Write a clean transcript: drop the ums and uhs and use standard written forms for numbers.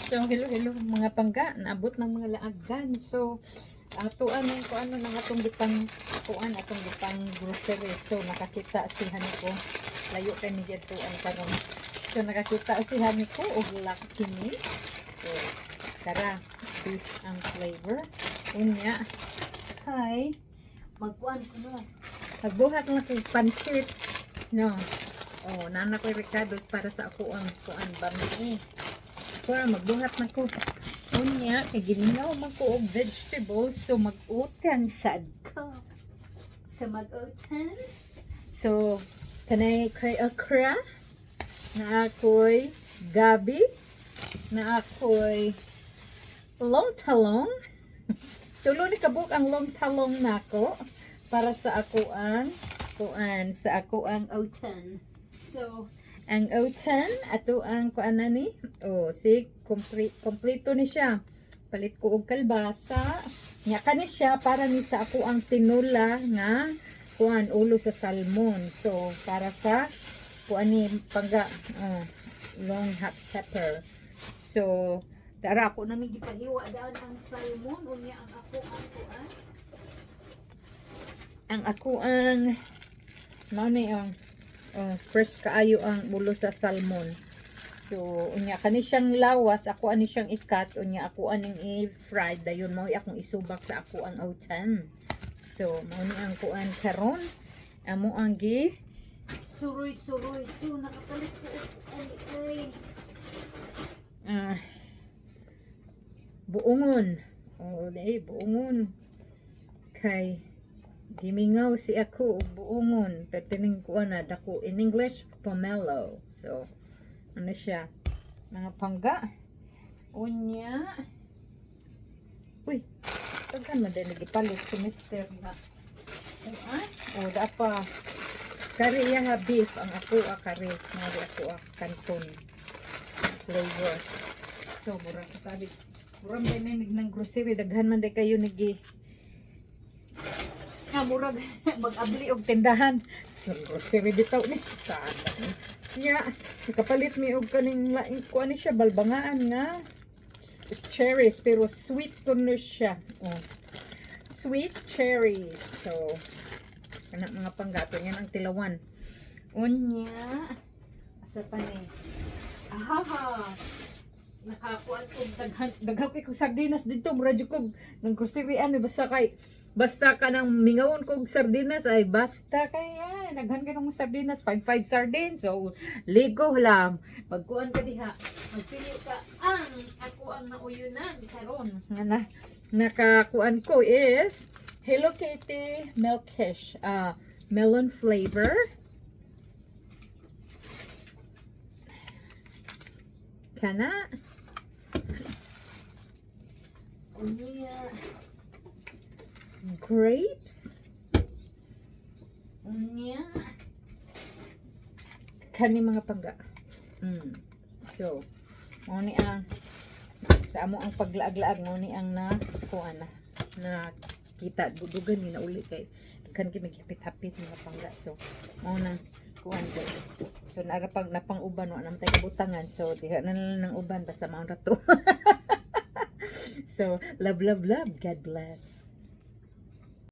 So, hello mga pangga, naabot ng mga laagan. So, tuan yung kuan na atong gipang kuan atong gipang grocery. So, nakakita si Hani ko. Layo kay ni tuan karon. So, nakakita si Hani ko og lucky me. So, tara, beef ang flavor. Unya, hi. Magkuan ko no. Nagbuhat lang kong pansit. No. Oh, nana ko Ricardo's para sa ako ang kuan bami. Para magbuhat na ko. Unya, kay ginaw man ko og vegetables. So, mag-utan sad ko. So, mag-utan. So, kanay kay okra. Na ako'y gabi. Na ako'y long talong. Tulo ni kabuk ang long talong nako para sa ako ang kuan sa ako ang utan. So, ang utan ato ang kuan na ni. Oh, si kompleto ni siya. Palit ko og kalbasa. Nya kani siya para ni sa ako ang tinula nga kuan ulo sa salmon. So, para sa kuan ni pangga long hot pepper. So, tara ako na may gipahiwa daan ang salmon unya ang ako ang kuan. Ang ako ang mao ni ang fresh kaayo ang ulo sa salmon. So unya kani siyang lawas, ako ani siyang ikat, unya ako aning i-fry dayon mao akong isubak sa ako ang utan. So mao ni ang kuan karon. Amo ang gi suroy-suroy. So nakapalit ko buongon. Oh, dai buongon. Kay gimingaw si ako og buongon. Tatining ko na dako in English pomelo. So ano siya? Mga pangga. Unya. Uy, tagan man din nagipalit si Mr. nga. Oh, dapa. Kari yang beef ang ako kari. Mga ako kanton flavor. So, murang katabig. Murang ba ng grocery. Daghan man din kayo nagi. Murag mag-abli og tindahan. So, grocery bitaw ni. Sana. Nya, nakapalit mi og kaning laing kuan siya balbangaan nga cherries pero sweet kuno siya. Oh. Sweet cherries. So, kana mga panggato yan ang tilawan. Unya, asa pa ni? Ahaha. Nakakuan ko daghan ko sardinas dito murag ko nang grocery ano basta ka nang mingawon kog sardinas ay basta kaya daghan ka ng sardinas 5 sardines so ligo lang pagkuan ka diha magpili ka ang ako ang nauyunan karon nga nakakuan ko is Hello Kitty Milkish melon flavor. Kana unya grapes unya kani mga pangga. So mo ni ang sa amo ang paglaag-laag mo ni ang na kuan na kita dudugan ni na uli kay kan kay magipit-hapit mga pangga. So mo nang kuan ko. So narapag napang uban wa naman tayo butangan. So diha na lang ng uban basta mao ra to. So love. God bless.